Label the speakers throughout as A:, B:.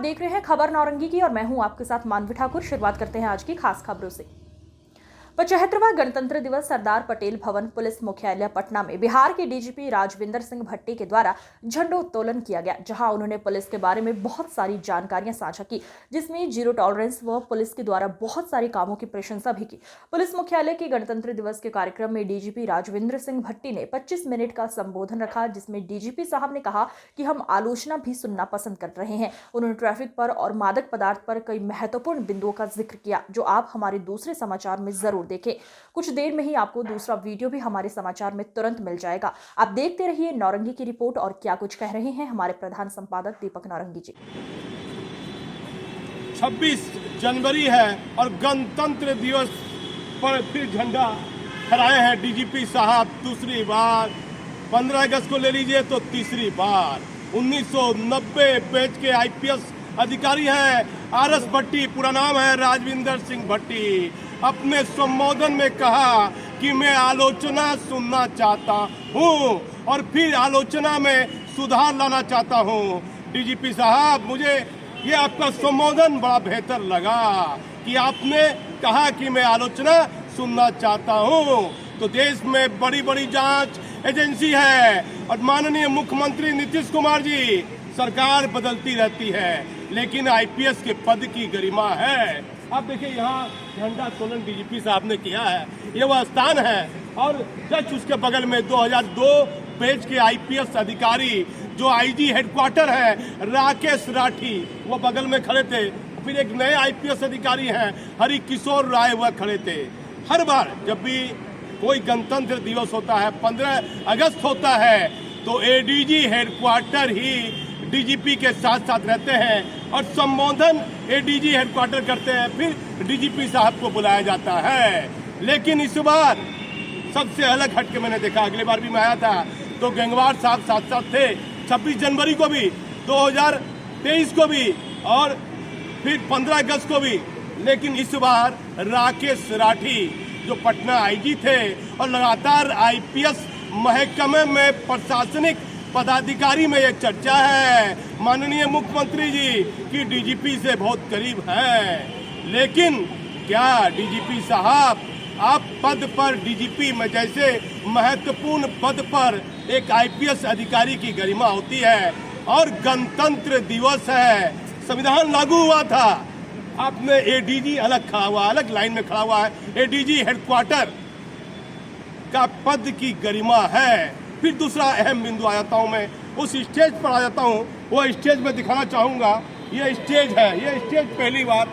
A: देख रहे हैं खबर नौरंगी की और मैं हूं आपके साथ मानवी ठाकुर। शुरुआत करते हैं आज की खास खबरों से। 75वां गणतंत्र दिवस सरदार पटेल भवन पुलिस मुख्यालय पटना में बिहार के डीजीपी राजविंदर सिंह भट्टी के द्वारा झंडोत्तोलन किया गया, जहां उन्होंने पुलिस के बारे में बहुत सारी जानकारियां साझा की, जिसमें जीरो टॉलरेंस व पुलिस के द्वारा बहुत सारे कामों की प्रशंसा भी की। पुलिस मुख्यालय के गणतंत्र दिवस के कार्यक्रम में डीजीपी राजविंदर सिंह भट्टी ने 25 मिनट का संबोधन रखा, जिसमें डीजीपी साहब ने कहा कि हम आलोचना भी सुनना पसंद कर रहे हैं। उन्होंने ट्रैफिक पर और मादक पदार्थ पर कई महत्वपूर्ण बिंदुओं का जिक्र किया, जो आप हमारे दूसरे समाचार में जरूर देखें। कुछ देर में ही आपको दूसरा वीडियो भी हमारे समाचार में तुरंत मिल जाएगा। आप देखते रहिए नौरंगी की रिपोर्ट और क्या कुछ कह रहे हैं हमारे प्रधान संपादक दीपक नौरंगी जी।
B: 26 जनवरी है और गणतंत्र दिवस पर फिर झंडा फहराए हैं डीजीपी साहब दूसरी बार। 15 अगस्त को ले लीजिए तो तीसरी बार। 1990 बैच के आईपीएस अधिकारी हैं आरएस भट्टी, पूरा नाम है राजविंदर सिंह भट्टी। अपने संबोधन में कहा कि मैं आलोचना सुनना चाहता हूं और फिर आलोचना में सुधार लाना चाहता हूं। डीजीपी साहब, मुझे ये आपका संबोधन बड़ा बेहतर लगा कि आपने कहा कि मैं आलोचना सुनना चाहता हूं। तो देश में बड़ी बड़ी जांच एजेंसी है और माननीय मुख्यमंत्री नीतीश कुमार जी, सरकार बदलती रहती है लेकिन आईपीएस के पद की गरिमा है। आप देखिए यहाँ झंडा तोलन डीजीपी साहब ने किया है, ये वह स्थान है और जस्ट उसके बगल में 2002 बैच के आईपीएस अधिकारी जो आईजी हेडक्वार्टर है राकेश राठी, वो बगल में खड़े थे। फिर एक नए आईपीएस अधिकारी हैं हरि किशोर राय, वह खड़े थे। हर बार जब भी कोई गणतंत्र दिवस होता है, 15 अगस्त होता है, तो एडीजी हेडक्वार्टर ही डीजीपी के साथ साथ रहते हैं और संबोधन एडीजी हेडक्वार्टर करते हैं, फिर डीजीपी साहब को बुलाया जाता है। लेकिन इस बार सबसे अलग हट के मैंने देखा, अगली बार भी मैं आया था तो गंगवार साहब साथ साथ थे, 26 जनवरी को भी, 2023 को भी और फिर 15 अगस्त को भी। लेकिन इस बार राकेश राठी जो पटना आईजी थे और लगातार आईपीएस महकमे में प्रशासनिक पदाधिकारी में एक चर्चा है माननीय मुख्यमंत्री जी की डीजीपी से बहुत करीब है। लेकिन क्या डीजीपी साहब, आप पद पर डीजीपी में जैसे महत्वपूर्ण पद पर एक आईपीएस अधिकारी की गरिमा होती है और गणतंत्र दिवस है, संविधान लागू हुआ था, आपने एडीजी अलग खड़ा हुआ, अलग लाइन में खड़ा हुआ है, एडीजी हेडक्वार्टर का पद की गरिमा है। फिर दूसरा अहम बिंदु आ जाता हूँ मैं, उस स्टेज पर आ जाता हूँ, वो स्टेज में दिखाना चाहूँगा। ये स्टेज है, ये स्टेज पहली बार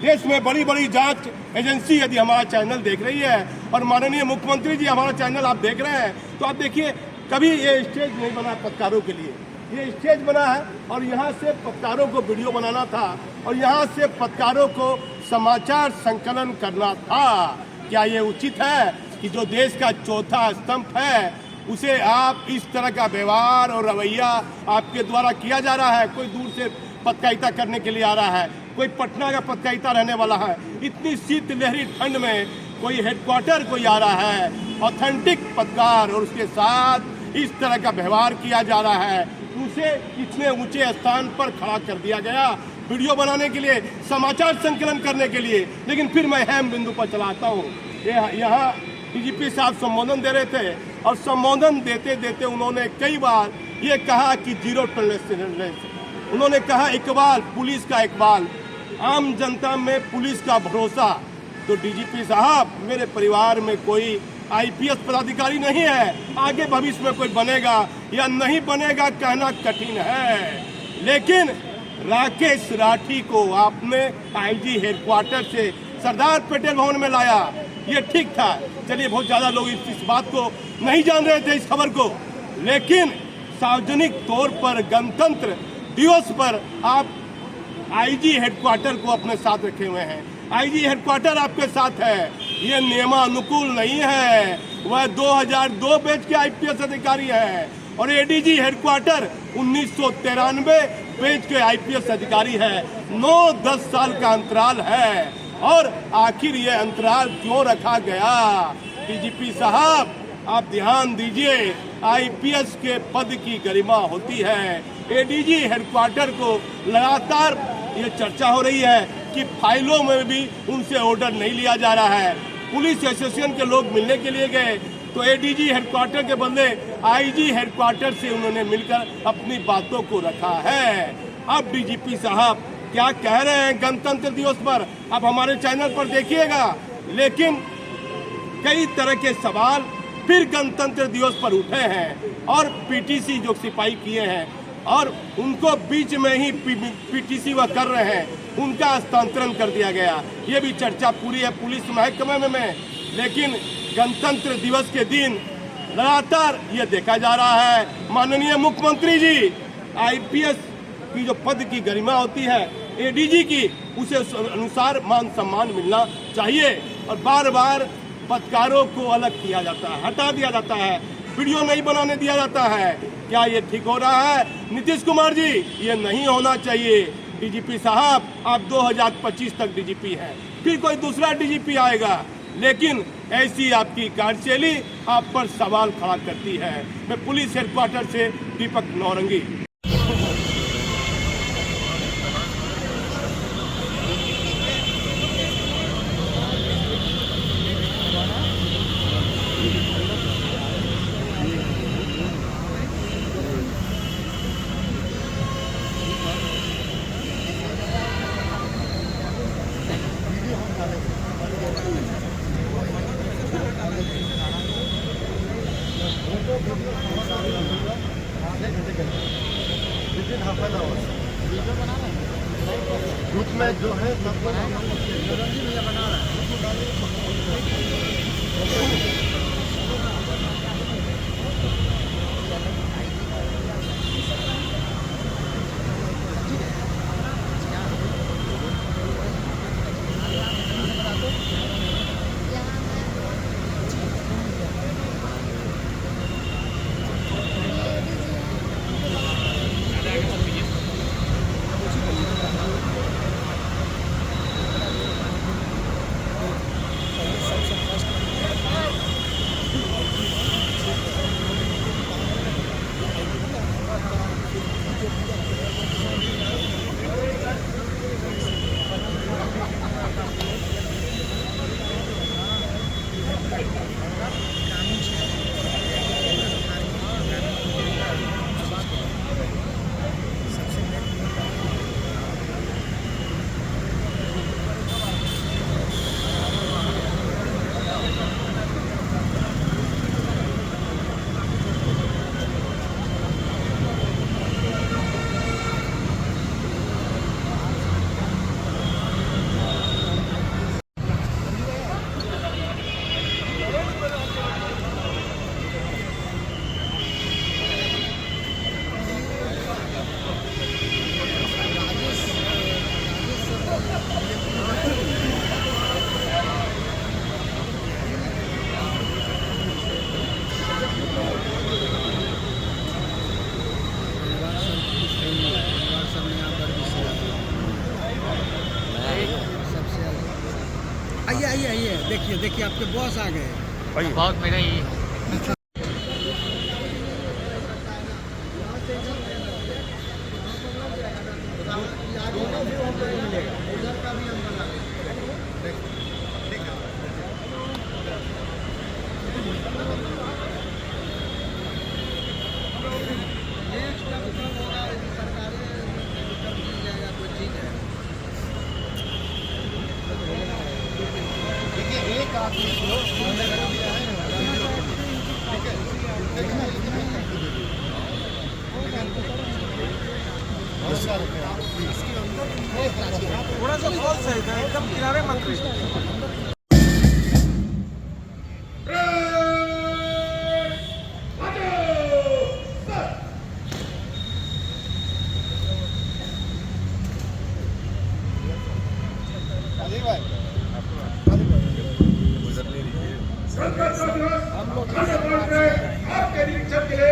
B: देश में बड़ी बड़ी जांच एजेंसी यदि हमारा चैनल देख रही है और माननीय मुख्यमंत्री जी हमारा चैनल आप देख रहे हैं, तो आप देखिए कभी ये स्टेज नहीं बना पत्रकारों के लिए, ये स्टेज बना है और यहाँ से पत्रकारों को वीडियो बनाना था और यहाँ से पत्रकारों को समाचार संकलन करना था। क्या ये उचित है कि जो देश का चौथा स्तंभ है उसे आप इस तरह का व्यवहार और रवैया आपके द्वारा किया जा रहा है? कोई दूर से पत्रकारिता करने के लिए आ रहा है, कोई पटना का पत्रकारिता रहने वाला है, इतनी शीत लहरी ठंड में कोई हेडक्वार्टर कोई आ रहा है, ऑथेंटिक पत्रकार, और उसके साथ इस तरह का व्यवहार किया जा रहा है, उसे इतने ऊंचे स्थान पर खड़ा कर दिया गया वीडियो बनाने के लिए, समाचार संकलन करने के लिए। लेकिन फिर मैं अहम बिंदु पर चलाता हूँ। यहाँ डीजीपी साहब संबोधन दे रहे थे और संबोधन देते देते उन्होंने कई बार ये कहा कि जीरो टॉलरेंस, उन्होंने कहा इकबाल, पुलिस का इकबाल, आम जनता में पुलिस का भरोसा। तो डीजीपी साहब, मेरे परिवार में कोई आईपीएस पदाधिकारी नहीं है, आगे भविष्य में कोई बनेगा या नहीं बनेगा कहना कठिन है, लेकिन राकेश राठी को आपने आईजी हेडक्वार्टर से सरदार पटेल भवन में लाया, ये ठीक था। चलिए, बहुत ज्यादा लोग इस बात को नहीं जान रहे थे, इस खबर को, लेकिन सार्वजनिक तौर पर गणतंत्र दिवस पर आप आईजी हेडक्वार्टर को अपने साथ रखे हुए हैं। आईजी हेडक्वार्टर आपके साथ है, ये नियमानुकूल नहीं है। वह 2002 बैच के आईपीएस अधिकारी है और एडीजी हेडक्वार्टर 1993 बैच के आईपीएस अधिकारी है। 9-10 साल का अंतराल है और आखिर ये अंतराल क्यों रखा गया? डीजीपी साहब, आप ध्यान दीजिए, आईपीएस के पद की गरिमा होती है। एडीजी हेडक्वार्टर को लगातार ये चर्चा हो रही है कि फाइलों में भी उनसे ऑर्डर नहीं लिया जा रहा है। पुलिस एसोसिएशन के लोग मिलने के लिए गए तो एडीजी हेडक्वार्टर के बदले आईजी हेडक्वार्टर से उन्होंने मिलकर अपनी बातों को रखा है। अब डीजीपी साहब क्या कह रहे हैं गणतंत्र दिवस पर, अब हमारे चैनल पर देखिएगा। लेकिन कई तरह के सवाल फिर गणतंत्र दिवस पर उठे हैं और पीटीसी जो सिपाही किए हैं और उनको बीच में ही पीटीसी वह कर रहे हैं, उनका हस्तांतरण कर दिया गया। ये भी चर्चा पूरी है पुलिस महकमे में। लेकिन गणतंत्र दिवस के दिन लगातार ये देखा जा रहा है, माननीय मुख्यमंत्री जी, आईपीएस की जो पद की गरिमा होती है एडीजी की, उसे अनुसार मान सम्मान मिलना चाहिए और बार बार पत्रकारों को अलग किया जाता है, हटा दिया जाता है, वीडियो नहीं बनाने दिया जाता है। क्या ये ठीक हो रहा है? नीतीश कुमार जी, ये नहीं होना चाहिए। डीजीपी साहब, आप 2025 तक डीजीपी हैं, फिर कोई दूसरा डीजीपी आएगा, लेकिन ऐसी आपकी कार्यशैली आप पर सवाल खड़ा करती है। मैं पुलिस हेडक्वार्टर से दीपक नौरंगी।
C: ग्रुप में जो है आइए देखिए आपके बॉस आ गए।
D: बहुत मेरा ही
C: थोड़ा सा फॉल्स है, एकदम किनारे मत रहिए।
B: आपके निरीक्षण के लिए